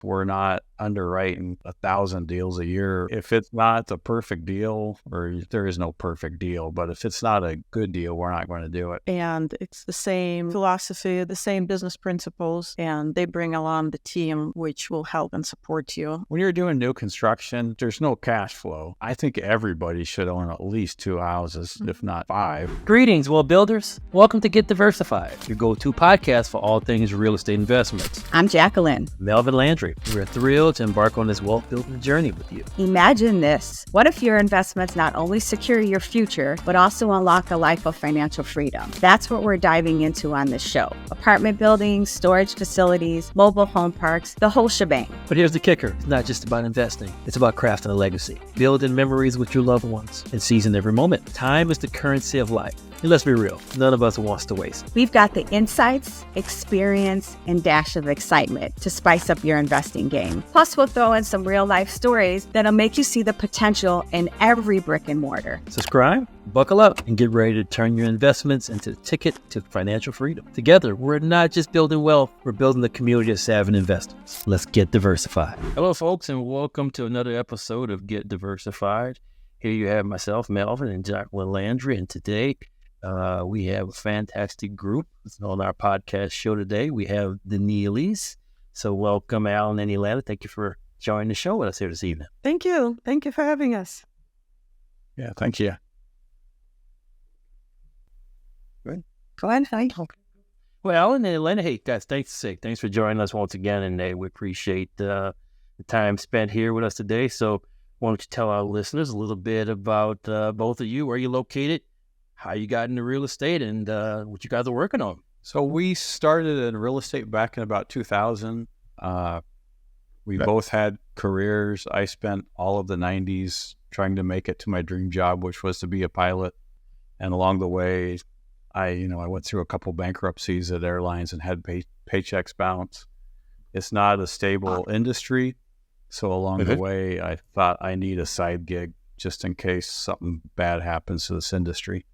We're not underwriting 1,000 deals a year. If it's not the perfect deal, or there is no perfect deal, but if it's not a good deal, we're not going to do it. And it's the same philosophy, the same business principles, and they bring along the team, which will help and support you. When you're doing new construction, there's no cash flow. I think everybody should own at least 2 houses, if not 5. Greetings, well builders. Welcome to Get Diversified, your go-to podcast for all things real estate investments. I'm Jacqueline. Melvin Landry. We're thrilled to embark on this wealth building journey with you. Imagine this. What if your investments not only secure your future, but also unlock a life of financial freedom? That's what we're diving into on this show. Apartment buildings, storage facilities, mobile home parks, the whole shebang. But here's the kicker. It's not just about investing. It's about crafting a legacy, building memories with your loved ones, and seizing every moment. Time is the currency of life. And let's be real, none of us wants to waste. We've got the insights, experience, and dash of excitement to spice up your investing game. Plus, we'll throw in some real-life stories that'll make you see the potential in every brick and mortar. Subscribe, buckle up, and get ready to turn your investments into the ticket to financial freedom. Together, we're not just building wealth, we're building a community of savvy investors. Let's get diversified. Hello, folks, and welcome to another episode of Get Diversified. Here you have myself, Melvin, and Jacqueline Landry, and today we have a fantastic group on our podcast show today. We have the Neelys. So welcome, Alan and Elena. Thank you for joining the show with us here this evening. Thank you. Thank you for having us. Yeah, thank you. Go ahead. Thank you. Well, Alan and Elena, hey, guys, thanks for joining us once again. And we appreciate the time spent here with us today. So why don't you tell our listeners a little bit about both of you, where you're located, how you got into real estate, and what you guys are working on. So we started in real estate back in about 2000. We both had careers. I spent all of the 90s trying to make it to my dream job, which was to be a pilot. And along the way, I went through a couple bankruptcies at airlines and had paychecks bounce. It's not a stable industry. So along the way, I thought I need a side gig just in case something bad happens to this industry.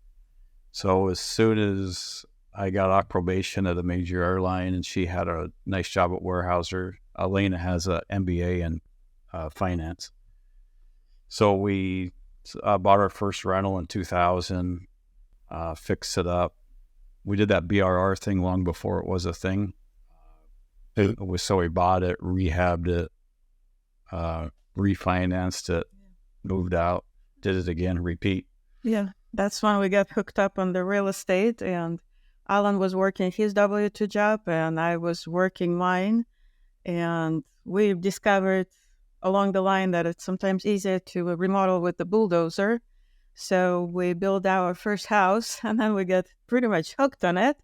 So as soon as I got off probation at a major airline and she had a nice job at Weyerhaeuser, Elena has an MBA in finance. So we bought our first rental in 2000, fixed it up. We did that BRR thing long before it was a thing. So we bought it, rehabbed it, refinanced it, moved out, did it again, repeat. Yeah, that's when we got hooked up on the real estate, and Alan was working his W-2 job and I was working mine. And we discovered along the line that it's sometimes easier to remodel with the bulldozer. So we built our first house and then we got pretty much hooked on it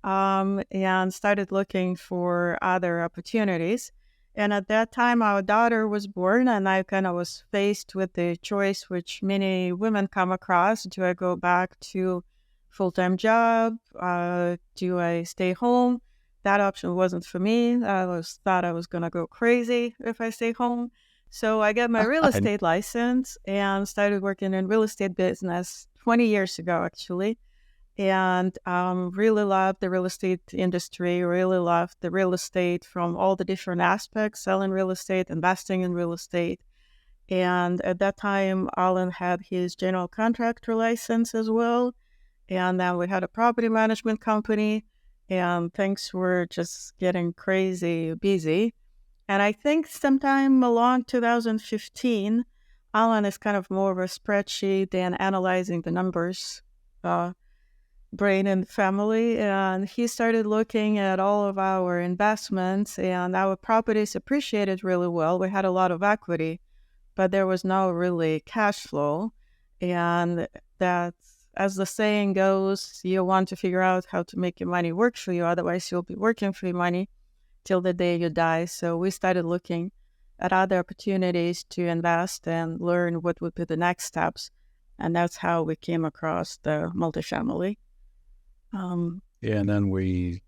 and started looking for other opportunities. And at that time, our daughter was born, and I kind of was faced with the choice which many women come across. Do I go back to full-time job? Do I stay home? That option wasn't for me. I thought I was going to go crazy if I stay home. So I got my real estate license and started working in real estate business 20 years ago, actually. And really loved the real estate industry, really loved the real estate from all the different aspects, selling real estate, investing in real estate. And at that time, Alan had his general contractor license as well. And then we had a property management company, and things were just getting crazy busy. And I think sometime along 2015, Alan is kind of more of a spreadsheet and analyzing the numbers, brain and family, and he started looking at all of our investments, and our properties appreciated really well. We had a lot of equity, but there was no really cash flow. And that's, as the saying goes, you want to figure out how to make your money work for you, otherwise you'll be working for your money till the day you die. So we started looking at other opportunities to invest and learn what would be the next steps, and that's how we came across the multifamily. Yeah, and then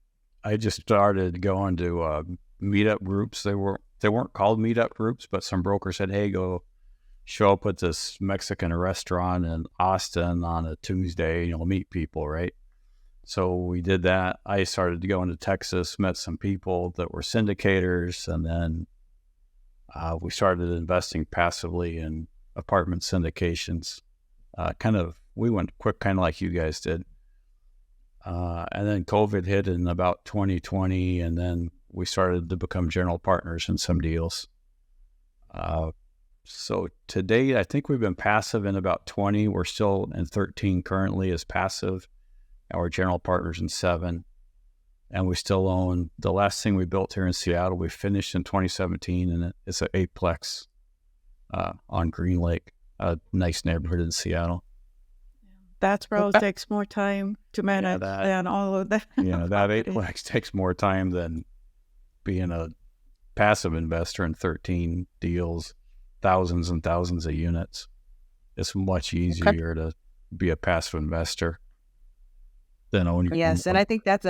I just started going to meetup groups. They weren't called meetup groups, but some broker said, "Hey, go show up at this Mexican restaurant in Austin on a Tuesday. Meet people, right?" So we did that. I started to go into Texas, met some people that were syndicators, and then We started investing passively in apartment syndications. We went quick, kind of like you guys did. And then COVID hit in about 2020, and then we started to become general partners in some deals. So to date, I think we've been passive in about 20. We're still in 13 currently as passive. And we're general partners in 7. And we still own the last thing we built here in Seattle. We finished in 2017, and it's an 8-plex on Green Lake, a nice neighborhood in Seattle. That probably takes more time to manage than all of that. Yeah, that 8-plex takes more time than being a passive investor in 13 deals, thousands and thousands of units. It's much easier to be a passive investor than own your own. Yes, and I think that's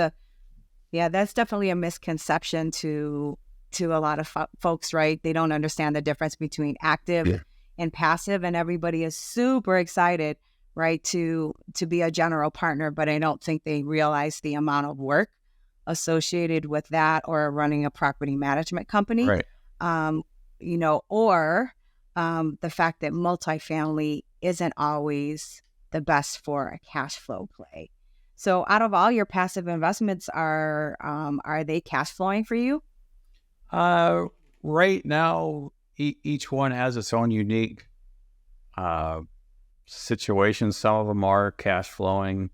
definitely a misconception to a lot of folks, right? They don't understand the difference between active and passive, and everybody is super excited, right, to be a general partner, but I don't think they realize the amount of work associated with that, or running a property management company, right? Or the fact that multifamily isn't always the best for a cash flow play. So out of all your passive investments, are they cash flowing for you? Right now, each one has its own unique situations. Some of them are cash flowing.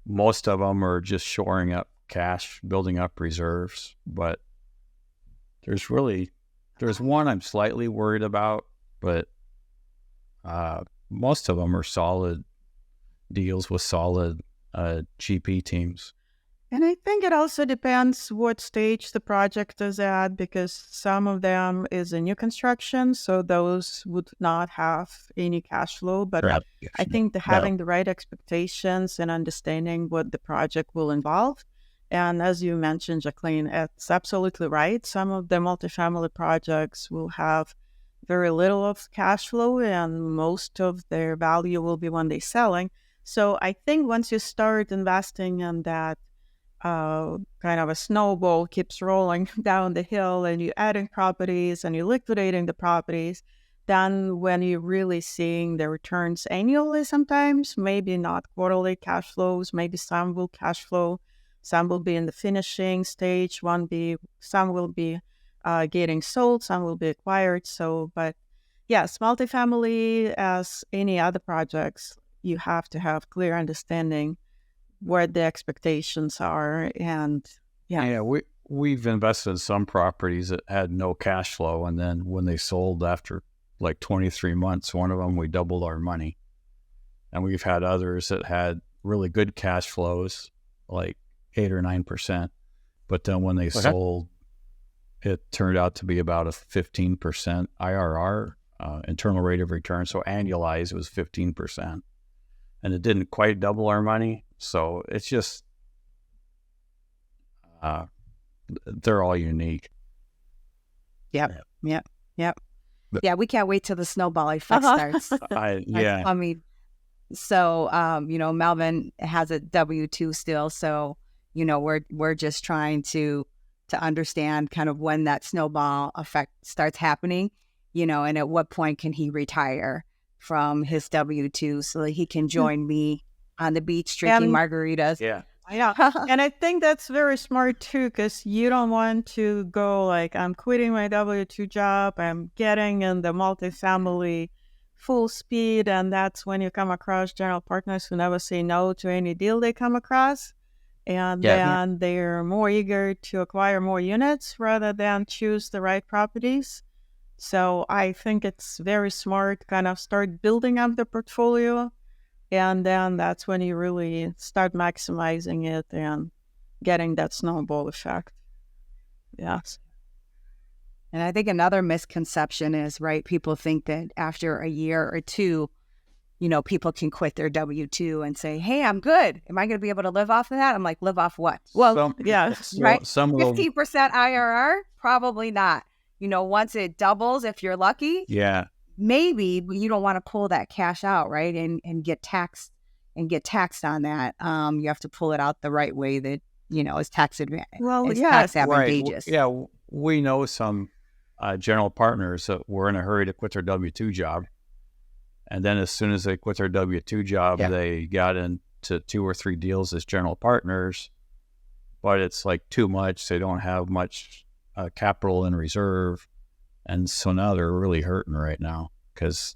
Most of them are just shoring up cash, building up reserves. But there's one I'm slightly worried about, but most of them are solid deals with solid GP teams. And I think it also depends what stage the project is at, because some of them is a new construction, so those would not have any cash flow. But I think having the right expectations and understanding what the project will involve. And as you mentioned, Jacqueline, it's absolutely right. Some of the multifamily projects will have very little of cash flow, and most of their value will be when they're selling. So I think once you start investing in that, kind of a snowball keeps rolling down the hill, and you're adding properties and you're liquidating the properties, then when you're really seeing the returns annually, sometimes maybe not quarterly cash flows, maybe some will cash flow, some will be in the finishing stage, some will be getting sold, some will be acquired. So, but yes, multifamily, as any other projects, you have to have clear understanding what the expectations are. And we've invested in some properties that had no cash flow, and then when they sold after like 23 months, one of them, we doubled our money. And we've had others that had really good cash flows, like 8 or 9%, but then when they sold, it turned out to be about a 15% IRR, internal rate of return. So annualized, it was 15%, and it didn't quite double our money. So it's just, they're all unique. Yep. Yeah, we can't wait till the snowball effect starts. I mean, so, Melvin has a W-2 still. So, we're just trying to understand kind of when that snowball effect starts happening, and at what point can he retire from his W-2 so that he can join me on the beach drinking margaritas. Yeah. And I think that's very smart too, because you don't want to go like, I'm quitting my W-2 job, I'm getting in the multifamily full speed, and that's when you come across general partners who never say no to any deal they come across. And then they're more eager to acquire more units rather than choose the right properties. So I think it's very smart, kind of start building up the portfolio. And then that's when you really start maximizing it and getting that snowball effect. Yes. And I think another misconception is, right, people think that after a year or two, people can quit their W-2 and say, hey, I'm good. Am I going to be able to live off of that? I'm like, live off what? Well, right? Some 15% IRR? Probably not. Once it doubles, if you're lucky. Yeah. Maybe, but you don't want to pull that cash out, right? And get taxed on that. You have to pull it out the right way that, is tax advantage. Well, tax advantageous. Right. Yeah. We know some general partners that were in a hurry to quit their W-2 job. And then as soon as they quit their W-2 job, they got into 2 or 3 deals as general partners, but it's like too much. They don't have much capital in reserve. And so now they're really hurting right now because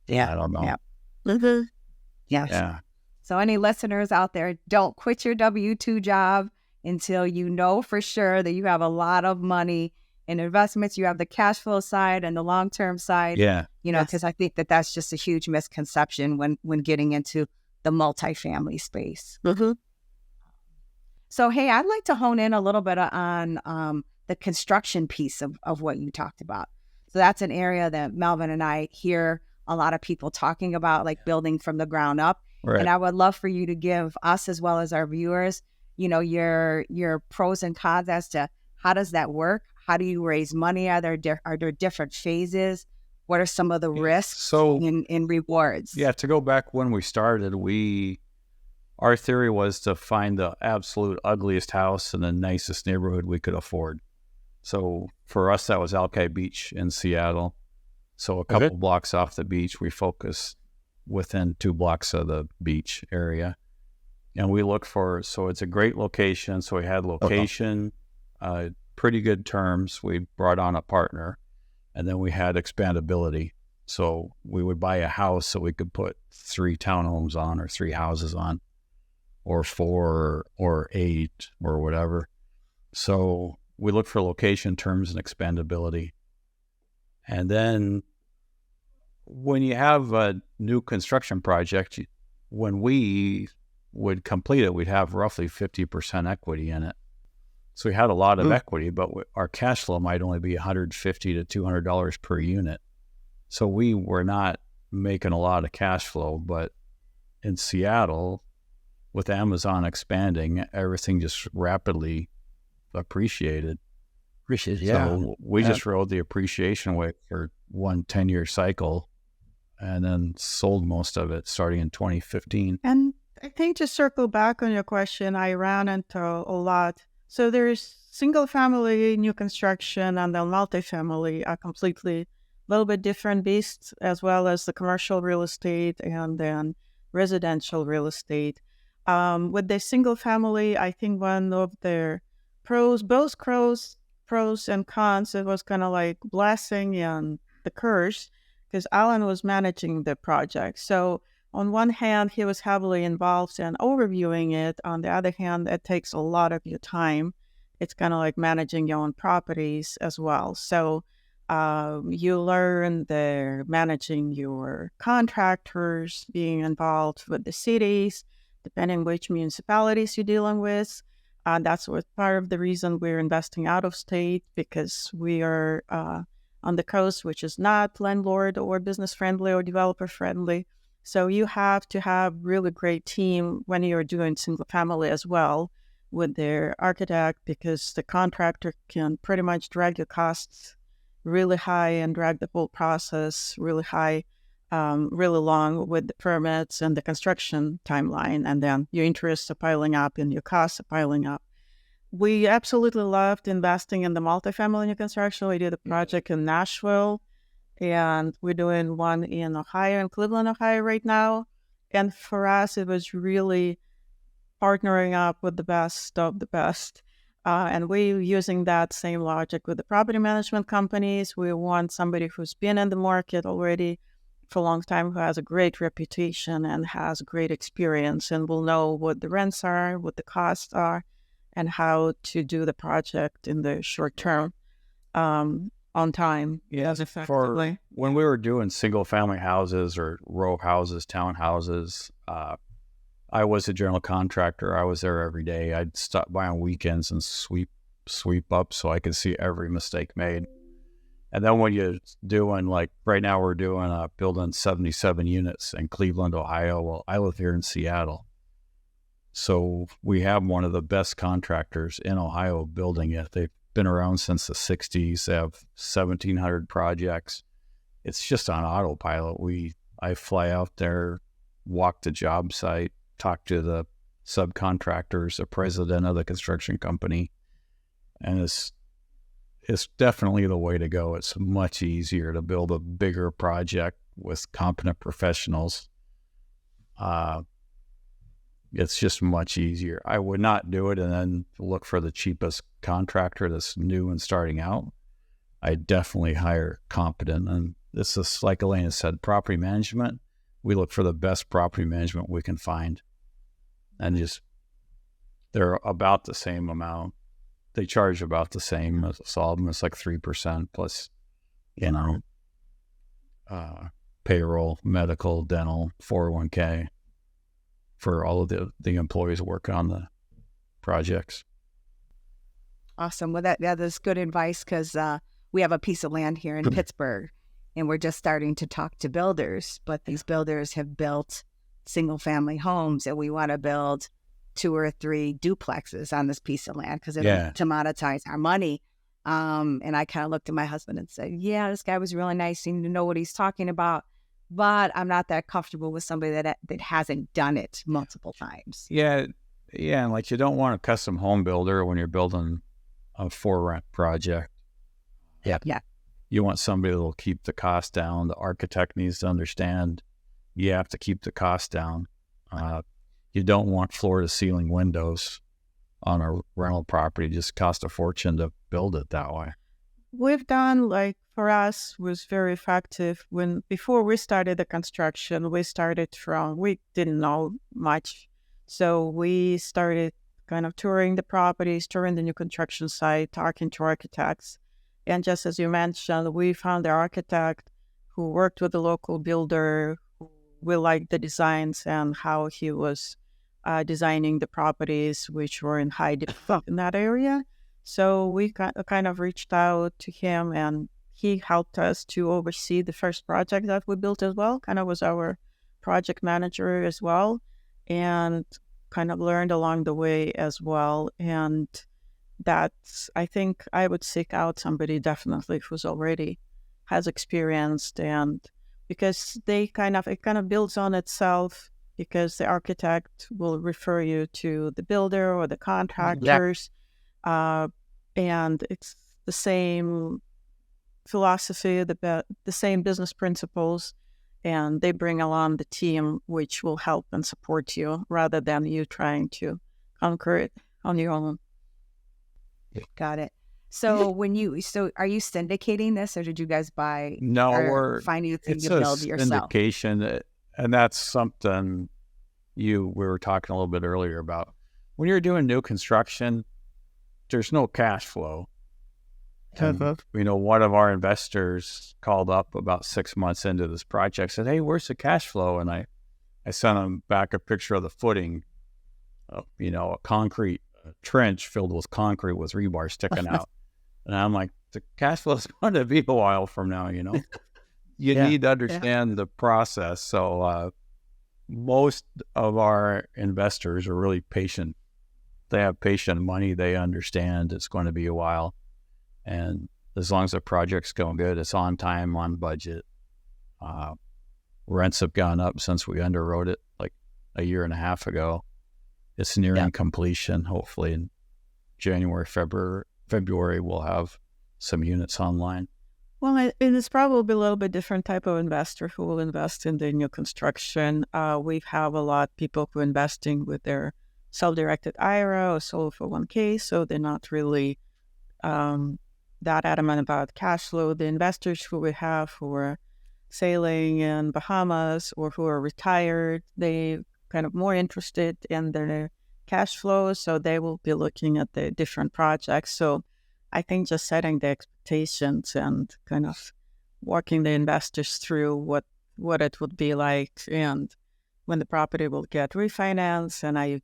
I don't know. Yeah. Mm-hmm. Yes. Yeah. So any listeners out there, don't quit your W-2 job until you know for sure that you have a lot of money in investments. You have the cash flow side and the long-term side. Yeah. You know, because I think that that's just a huge misconception when getting into the multifamily space. Mm-hmm. So, hey, I'd like to hone in a little bit on the construction piece of what you talked about. So that's an area that Melvin and I hear a lot of people talking about, like building from the ground up. Right. And I would love for you to give us as well as our viewers, you know, your pros and cons as to how does that work? How do you raise money? Are there different phases? What are some of the risks and rewards? Yeah, to go back when we started, our theory was to find the absolute ugliest house in the nicest neighborhood we could afford. So for us, that was Alki Beach in Seattle. So a couple blocks off the beach, we focused within 2 blocks of the beach area. And we looked so it's a great location. So we had location, pretty good terms. We brought on a partner, and then we had expandability. So we would buy a house so we could put 3 townhomes on or 3 houses on, or 4 or 8 or whatever. So we look for location, terms, and expandability. And then when you have a new construction project, when we would complete it, we'd have roughly 50% equity in it. So we had a lot of equity, but our cash flow might only be $150 to $200 per unit. So we were not making a lot of cash flow, but in Seattle, with Amazon expanding, everything just rapidly appreciated. So we just rode the appreciation wave for 1 10-year cycle and then sold most of it starting in 2015. And I think to circle back on your question, I ran into a lot. So there's single family, new construction, and then multifamily are completely a little bit different beasts, as well as the commercial real estate and then residential real estate. With the single family, I think one of their pros and cons, it was kind of like blessing and the curse, because Alan was managing the project. So on one hand, he was heavily involved in overviewing it. On the other hand, it takes a lot of your time. It's kind of like managing your own properties as well. So you learn managing your contractors, being involved with the cities, depending which municipalities you're dealing with. That's what part of the reason we're investing out of state, because we are on the coast, which is not landlord or business friendly or developer friendly. So you have to have really great team when you're doing single family as well with their architect, because the contractor can pretty much drag your costs really high and drag the whole process really high, really long with the permits and the construction timeline. And then your interests are piling up and your costs are piling up. We absolutely loved investing in the multifamily new construction. We did a project in Nashville, and we're doing one in Ohio, in Cleveland, Ohio right now. And for us, it was really partnering up with the best of the best. And we're using that same logic with the property management companies. We want somebody who's been in the market already for a long time, who has a great reputation and has great experience and will know what the rents are, what the costs are, and how to do the project in the short term on time. Yes, effectively. When we were doing single family houses or row houses, townhouses, I was a general contractor. I was there every day. I'd stop by on weekends and sweep up so I could see every mistake made. And then when you're doing, like right now we're doing building 77 units in Cleveland, Ohio. Well, I live here in Seattle. So we have one of the best contractors in Ohio building it. They've been around since the 60s. They have 1,700 projects. It's just on autopilot. I fly out there, walk the job site, talk to the subcontractors, the president of the construction company, and it's definitely the way to go. It's much easier to build a bigger project with competent professionals. It's just much easier. I would not do it and then look for the cheapest contractor that's new and starting out. I definitely hire competent. And this is, like Elena said, property management. We look for the best property management we can find. And just, they're about the same amount. They charge about the same as a solvent. It's like 3% plus, payroll, medical, dental, 401k for all of the employees working on the projects. Awesome. Well, that is good advice, because we have a piece of land here in Pittsburgh, and we're just starting to talk to builders, but these builders have built single-family homes, and we want to build 2 or 3 duplexes on this piece of land because it'll to monetize our money. And I kind of looked at my husband and said, yeah, this guy was really nice, seemed to know what he's talking about, but I'm not that comfortable with somebody that hasn't done it multiple times. Yeah. And like, you don't want a custom home builder when you're building a for-rent project. Yeah. You want somebody that will keep the cost down. The architect needs to understand you have to keep the cost down. You don't want floor-to-ceiling windows on a rental property. It just cost a fortune to build it that way. We've done, like, for us, was very effective. Before we started the construction, we didn't know much. So we started kind of touring the properties, touring the new construction site, talking to architects. And just as you mentioned, we found the architect who worked with the local builder. We liked the designs and how he was designing the properties, which were in high demand in that area. So we kind of reached out to him, and he helped us to oversee the first project that we built as well, kind of was our project manager as well, and kind of learned along the way as well. And that's, I think I would seek out somebody definitely who's already has experienced, and because it kind of builds on itself, because the architect will refer you to the builder or the contractors. And it's the same philosophy, the same business principles, and they bring along the team, which will help and support you rather than you trying to conquer it on your own. Got it. So are you syndicating this, or did you guys buy? No, we're financing to build yourself. Syndication, and that's something we were talking a little bit earlier about. When you're doing new construction, there's no cash flow. And, one of our investors called up about 6 months into this project, said, "Hey, where's the cash flow?" And I sent him back a picture of the footing, a concrete trench filled with concrete with rebar sticking out. And I'm like, the cash flow is going to be a while from now, You need to understand the process. So most of our investors are really patient. They have patient money. They understand it's going to be a while. And as long as the project's going good, it's on time, on budget. Rents have gone up since we underwrote it like a year and a half ago. It's nearing completion. Hopefully in January, February, we'll have some units online. Well, it's probably a little bit different type of investor who will invest in the new construction. We have a lot of people who are investing with their self-directed IRA or solo 401k, so they're not really that adamant about cash flow. The investors who we have who are sailing in Bahamas or who are retired, they kind of more interested in their cash flow, so they will be looking at the different projects. So I think just setting the expectations and kind of walking the investors through what it would be like, and when the property will get refinanced, and are you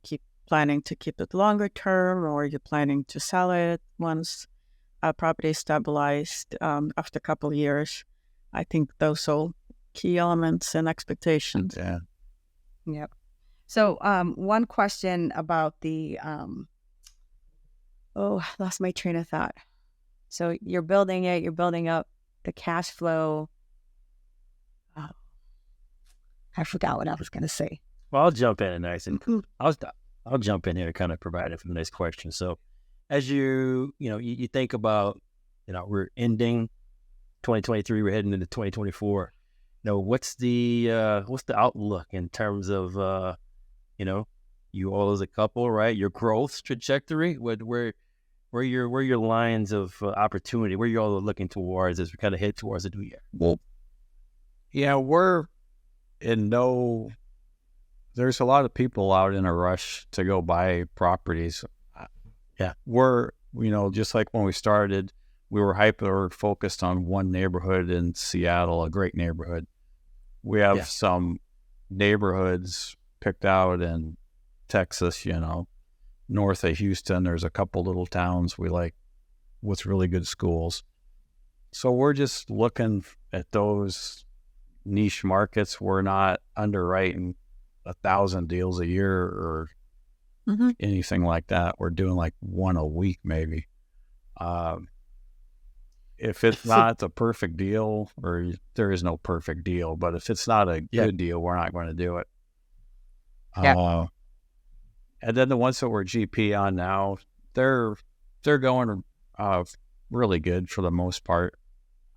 planning to keep it longer term, or are you planning to sell it once a property is stabilized after a couple of years. I think those are key elements and expectations. Yeah. Yep. So one question about the, I lost my train of thought. So you're building it, you're building up the cash flow. Oh, I forgot what I was going to say. Well, I'll jump in I'll jump in here and kind of provide it for the next question. So as you think about we're ending 2023, we're heading into 2024. What's the outlook in terms of you all as a couple, right? Your growth trajectory, where your lines of opportunity, where you all are looking towards as we kind of head towards the new year? Well, yeah, we're in no. There's a lot of people out in a rush to go buy properties. Yeah, we're just like when we started, we were hyper focused on one neighborhood in Seattle, a great neighborhood. We have some neighborhoods picked out in Texas, north of Houston. There's a couple little towns we like with really good schools. So we're just looking at those niche markets. We're not underwriting 1,000 deals a year or anything like that. We're doing like one a week, maybe. If it's not the perfect deal, or there is no perfect deal, but if it's not a good deal, we're not going to do it. Yeah. And then the ones that we're GP on now, they're going really good for the most part.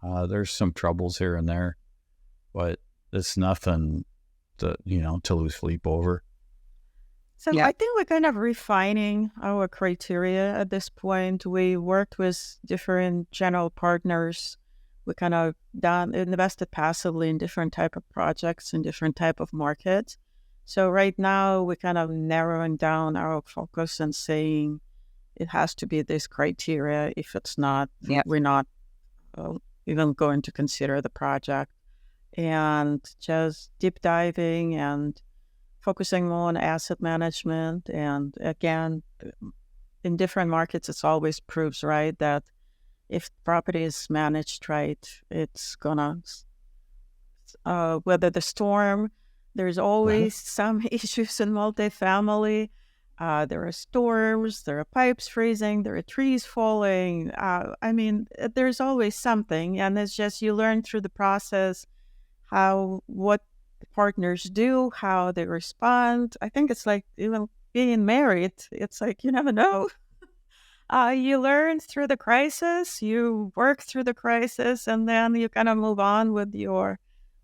There's some troubles here and there, but it's nothing to lose sleep over. So I think we're kind of refining our criteria at this point. We worked with different general partners. We kind of invested passively in different type of projects in different type of markets. So right now we're kind of narrowing down our focus and saying it has to be this criteria. If it's not, we're not even going to consider the project. And just deep diving and focusing more on asset management. And again, in different markets, it's always proves, right, that if property is managed right, it's gonna weather the storm. There's always some issues in multifamily. There are storms, there are pipes freezing, there are trees falling. There's always something, and it's just you learn through the process what partners do, how they respond. I think it's like even being married. It's like you never know. You learn through the crisis, you work through the crisis, and then you kind of move on with your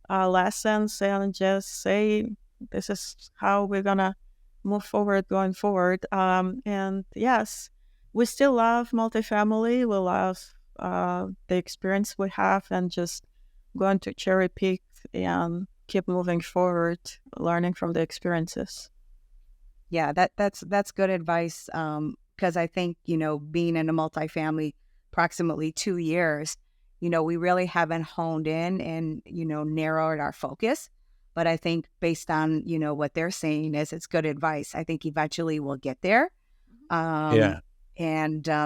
lessons and just say, this is how we're going to move forward going forward. And yes, we still love multifamily. We love the experience we have and just going to cherry pick and keep moving forward, learning from the experiences. Yeah, that's good advice. Because I think, being in a multifamily approximately 2 years, we really haven't honed in and, narrowed our focus. But I think based on, what they're saying is it's good advice. I think eventually we'll get there. And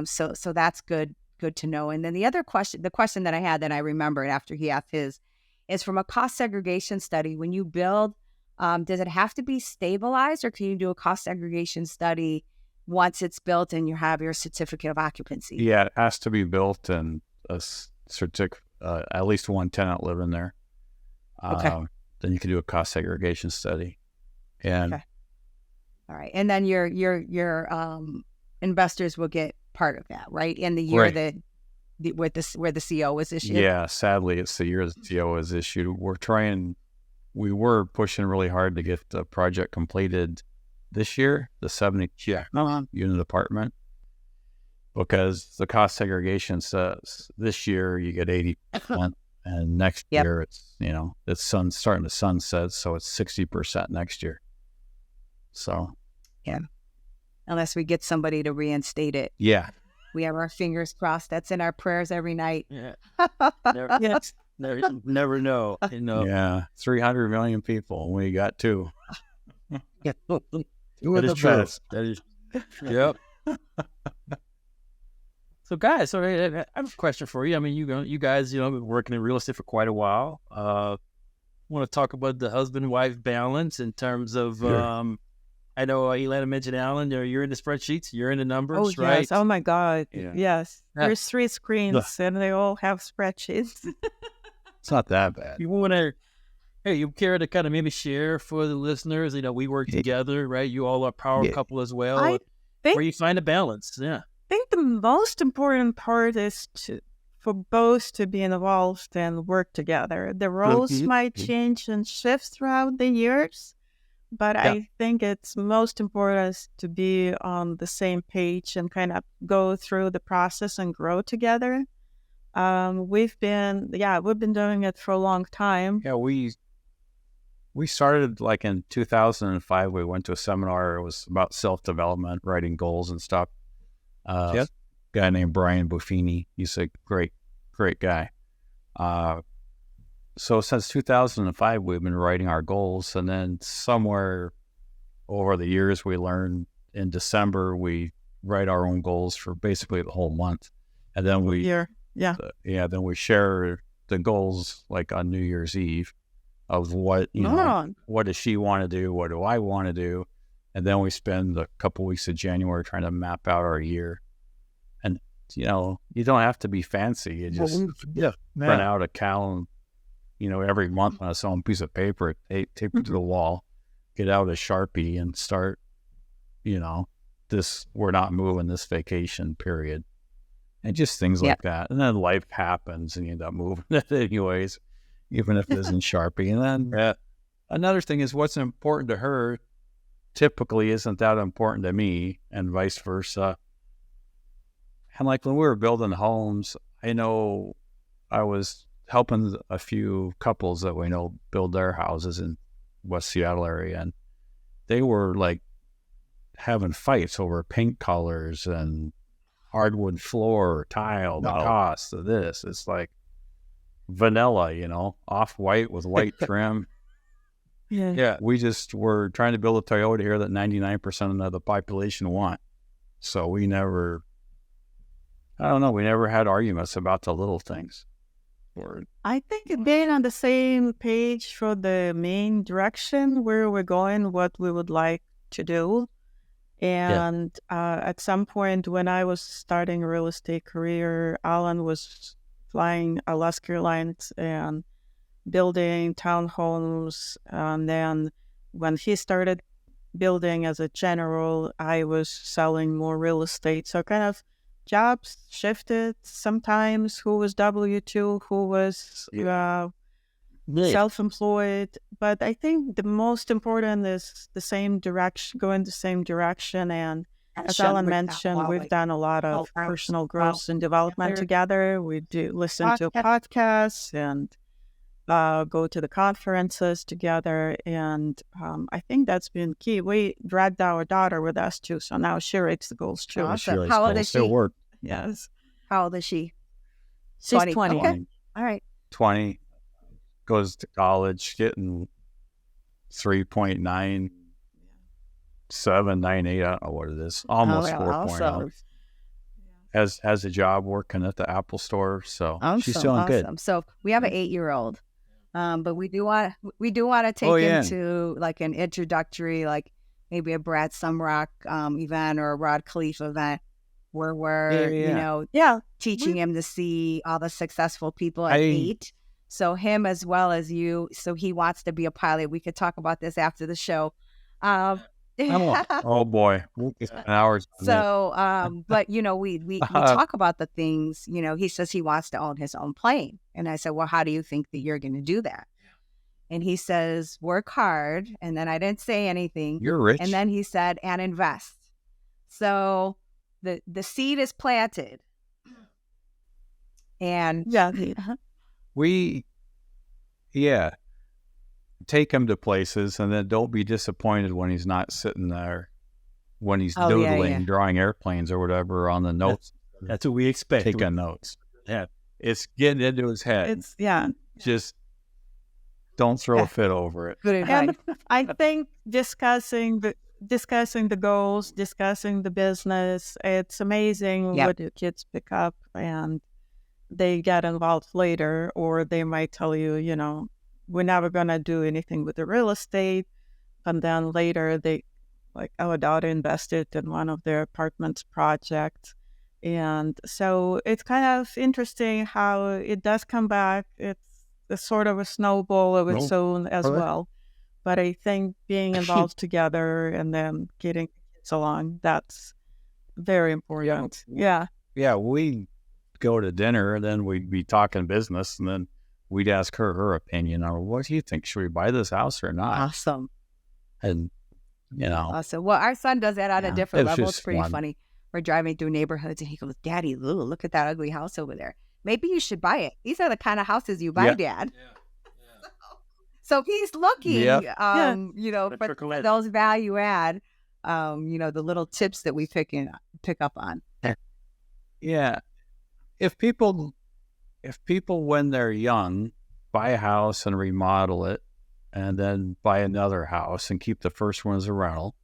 so that's good to know. And then the question that I had that I remembered after he asked his is from a cost segregation study. When you build, does it have to be stabilized, or can you do a cost segregation study once it's built and you have your certificate of occupancy? Yeah, it has to be built and a certificate, at least one tenant living there. Okay. Then you can do a cost segregation study. And okay. All right. And then your investors will get part of that, right? In the year that where the CO was issued. Yeah, sadly, it's the year the CO was issued. We were pushing really hard to get the project completed this year, the 70 unit apartment, because the cost segregation says this year you get 80%, and next year it's starting to sunset, so it's 60% next year. So unless we get somebody to reinstate it. Yeah. We have our fingers crossed. That's in our prayers every night. Yeah. Never know. Yeah. 300 million people. We got 2. That is true. That is. Yep. So, guys, I have a question for you. I mean, you guys, been working in real estate for quite a while. Want to talk about the husband-wife balance in terms of. Sure. I know Elena mentioned Alan. You're in the spreadsheets. You're in the numbers, right? Yes. Oh my God. Yeah. Yes. There's 3 screens, and they all have spreadsheets. It's not that bad. You care to kind of maybe share for the listeners? We work together, right? You all are a power couple as well. Where you find a balance, I think the most important part is to for both to be involved and work together. The roles might change and shift throughout the years, but I think it's most important to be on the same page and kind of go through the process and grow together. We've been doing it for a long time. Yeah, we started like in 2005. We went to a seminar. It was about self-development, writing goals and stuff. Guy named Brian Buffini. He's a great guy. So since 2005, we've been writing our goals, and then somewhere over the years, we learned in December we write our own goals for basically the whole month, and then then we share the goals like on New Year's Eve of what what does she want to do, what do I want to do, and then we spend a couple weeks of January trying to map out our year. And you don't have to be fancy. You just print out a calendar, every month on its own piece of paper, tape it to the wall, get out a Sharpie and start, we're not moving this vacation period. And just things like that. And then life happens and you end up moving it anyways, even if it isn't Sharpie. And then another thing is what's important to her typically isn't that important to me, and vice versa. And like when we were building homes, I know I was helping a few couples that we know build their houses in West Seattle area, and they were like having fights over paint colors and hardwood floor, tile, the cost of this. It's like vanilla, off-white with white trim. Yeah. We just were trying to build a Toyota here that 99% of the population want. So we never had arguments about the little things. I think being on the same page for the main direction where we're going, what we would like to do. And at some point when I was starting a real estate career, Alan was flying Alaska Airlines and building townhomes. And then when he started building as a general, I was selling more real estate. So kind of jobs shifted sometimes, who was W-2, who was self-employed. But I think the most important is the same direction, going the same direction. And as Alan mentioned, we've done a lot of personal growth and development together. We do listen to podcasts and go to the conferences together. And I think that's been key. We dragged our daughter with us too. So now she writes the goals too. Awesome. How old is she? Yes. How old is she? She's 20. Okay. All right. 20. Goes to college, getting 3.9798. I don't know what it is. Almost 4.0. Has a job working at the Apple store, so she's doing good. So we have an 8-year-old, but we do want to take him to like an introductory, like maybe a Brad Sumrock event or a Rod Khalifa event where we're teaching him to see all the successful people at 8. So him as well as you. So he wants to be a pilot. We could talk about this after the show. Oh boy, an hour. So, but we talk about the things. He says he wants to own his own plane, and I said, well, how do you think that you're going to do that? And he says, work hard. And then I didn't say anything. You're rich. And then he said, and invest. So the seed is planted, and we take him to places, and then don't be disappointed when he's not sitting there when he's doodling, drawing airplanes or whatever on the notes. That's what we expect. Taking notes. Yeah, it's getting into his head. Just don't throw a fit over it. And I think discussing the goals, discussing the business, it's amazing what your kids pick up, and they get involved later, or they might tell you, we're never going to do anything with the real estate. And then later our daughter invested in one of their apartments projects. And so it's kind of interesting how it does come back. It's a sort of a snowball of its own as well. But I think being involved together and then getting kids along, that's very important. Yeah, we go to dinner, and then we'd be talking business, and then we'd ask her opinion on, what do you think? Should we buy this house or not? Awesome. And, Awesome. Well, our son does that on a different it was level. It's just pretty fun. funny. We're driving through neighborhoods and he goes, Daddy, look at that ugly house over there. Maybe you should buy it. These are the kind of houses you buy, Dad. So he's looking, for those value add, the little tips that we pick up on. Yeah. If people, when they're young, buy a house and remodel it, and then buy another house and keep the first one as a rental,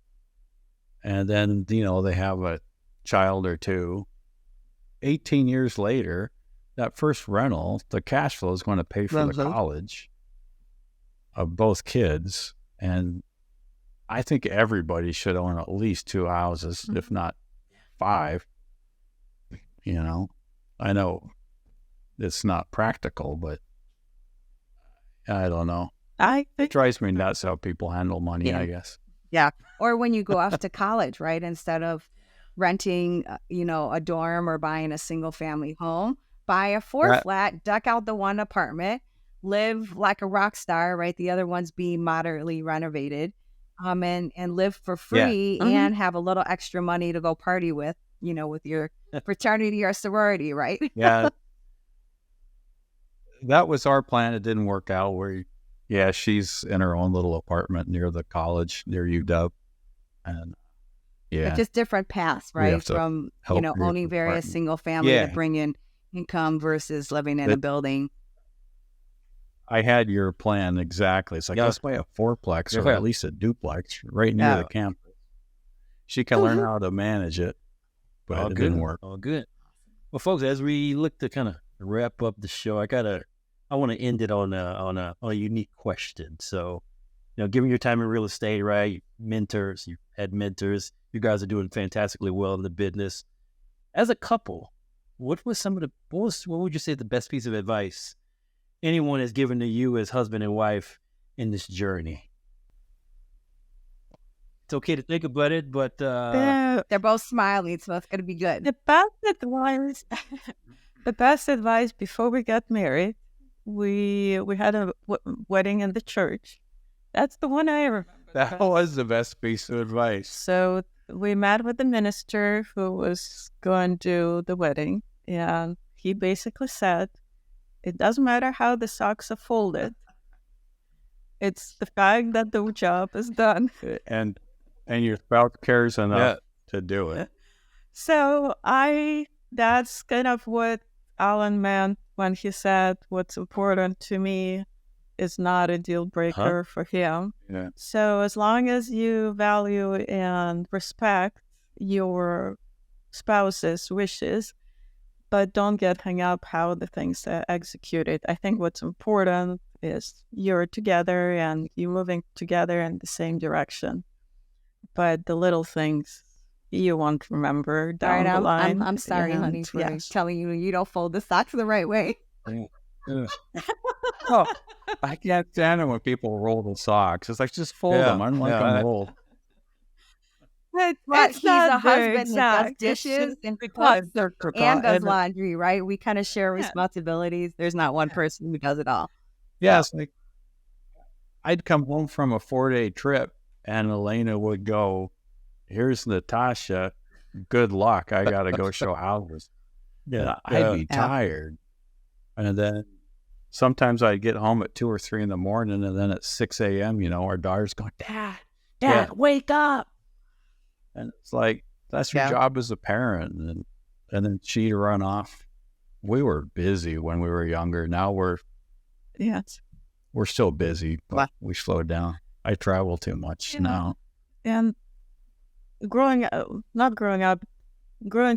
and then, they have a child or two, 18 years later, that first rental, the cash flow is going to pay for the college of both kids. And I think everybody should own at least 2 houses, if not 5. I know it's not practical, but I don't know. It drives me nuts how people handle money, I guess. Yeah. Or when you go off to college, right? Instead of renting, a dorm or buying a single family home, buy a 4 flat, duck out the one apartment, live like a rock star, right? The other one's being moderately renovated, and live for free and have a little extra money to go party with, with your fraternity or sorority, right? Yeah. That was our plan. It didn't work out. She's in her own little apartment near the college, near UW. And But just different paths, right? From, owning various single family to bring in income versus living in a building. I had your plan exactly. It's like, let's buy a 4-plex or at least a duplex right near the campus. She can learn how to manage it, but it didn't work. All good. Well, folks, as we look to kind of wrap up the show, I want to end it on a unique question. So, given your time in real estate, right? Mentors, you had mentors. You guys are doing fantastically well in the business. As a couple, what would you say the best piece of advice anyone has given to you as husband and wife in this journey? It's okay to think about it, but they're both smiling, so it's going to be good. The best advice before we got married, we had a wedding in the church. That's the one I remember. That was the best piece of advice. So we met with the minister who was going to do the wedding, and he basically said, it doesn't matter how the socks are folded. It's the fact that the job is done. And your spouse cares enough to do it. So that's kind of what Alan meant when he said what's important to me is not a deal breaker for him. Yeah. So as long as you value and respect your spouse's wishes, but don't get hung up how the things are executed. I think what's important is you're together and you're moving together in the same direction. But the little things you won't remember down the line. I'm sorry, honey, for telling you don't fold the socks the right way. I can't stand it when people roll the socks. It's like, just fold them. I don't like them rolled. But he's a husband that does dishes and cooks and does laundry, right? We kind of share responsibilities. There's not one person who does it all. Yeah, it's like I'd come home from a 4-day trip and Elena would go, here's Natasha. Good luck. I got to go show houses. I'd be tired. And then sometimes I'd get home at 2 or 3 in the morning, and then at 6 a.m., our daughter's going, Dad, wake up. And it's like, that's your job as a parent. And then she'd run off. We were busy when we were younger. Now we're still busy, but we slowed down. I travel too much now. And growing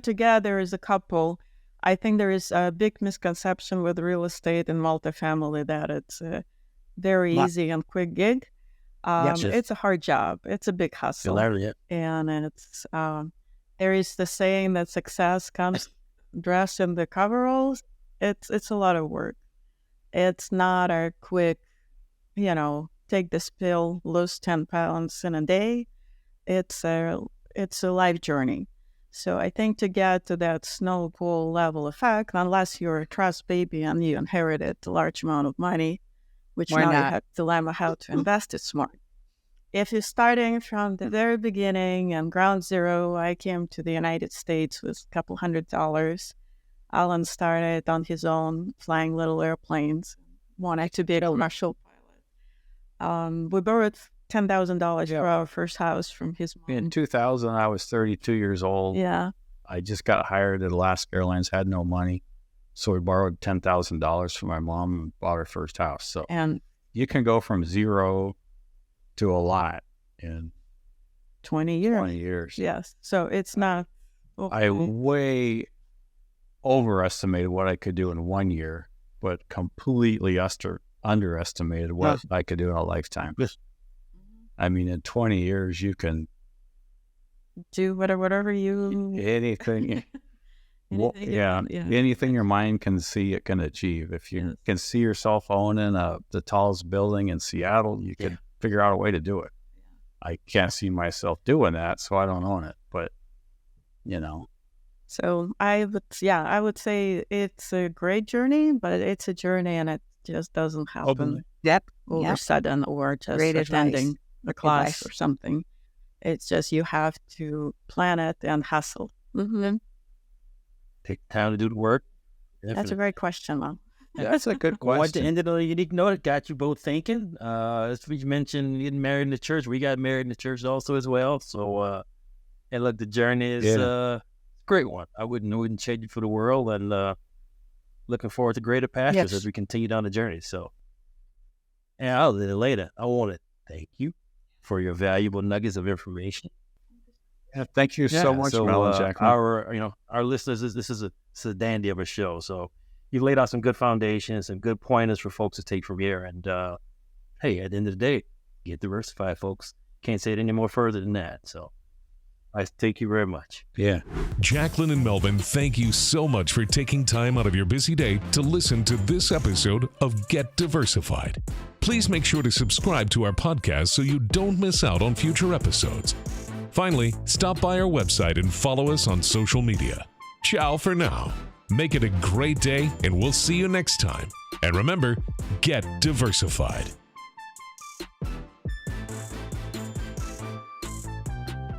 together as a couple, I think there is a big misconception with real estate and multifamily that it's a very easy and quick gig. It's a hard job. It's a big hustle. And it's there is the saying that success comes dressed in the coveralls. It's a lot of work. It's not a quick, take this pill, lose 10 pounds in a day. It's a life journey. So I think to get to that snowball level effect, unless you're a trust baby and you inherited a large amount of money, which We're now you not. have to dilemma how to invest it smart. If you're starting from the very beginning and ground zero, I came to the United States with a couple $100s. Alan started on his own, flying little airplanes, wanted to be a commercial pilot. We borrowed $10,000 for our first house from his mom. In 2000, I was 32 years old. Yeah. I just got hired at Alaska Airlines, had no money. So we borrowed $10,000 from my mom and bought our first house. So And you can go from zero to a lot in 20 years. 20 years. Yes. So it's not. I way overestimated what I could do in 1 year, but completely underestimated what I could do in a lifetime. I mean, in 20 years, you can do whatever you. anything. Anything your mind can see, it can achieve. If you can see yourself owning the tallest building in Seattle, you could figure out a way to do it. I can't see myself doing that, so I don't own it. But So I would say it's a great journey, but it's a journey, and it just doesn't happen. Over sudden, or just Great attending advice. a class or something. It's just you have to plan it and hustle. Take time to do the work. That's a great question, Mom. that's a good Well, at the question. end of the unique note, it got you both thinking. As we mentioned, getting married in the church. We got married in the church also as well. So, and look, the journey is a great one. I wouldn't change it for the world, and looking forward to greater pastures as we continue down the journey. So, and I'll leave it later. I want to thank you for your valuable nuggets of information. Thank you so much, Mel and Jacqueline. Our listeners, this is a dandy of a show. So you laid out some good foundations, some good pointers for folks to take from here. And hey, at the end of the day, get diversified, folks. Can't say it any more further than that. So I thank you very much. Yeah. Jacqueline and Melvin, thank you so much for taking time out of your busy day to listen to this episode of Get Diversified. Please make sure to subscribe to our podcast so you don't miss out on future episodes. Finally, stop by our website and follow us on social media. Ciao for now. Make it a great day, and we'll see you next time. And remember, get diversified.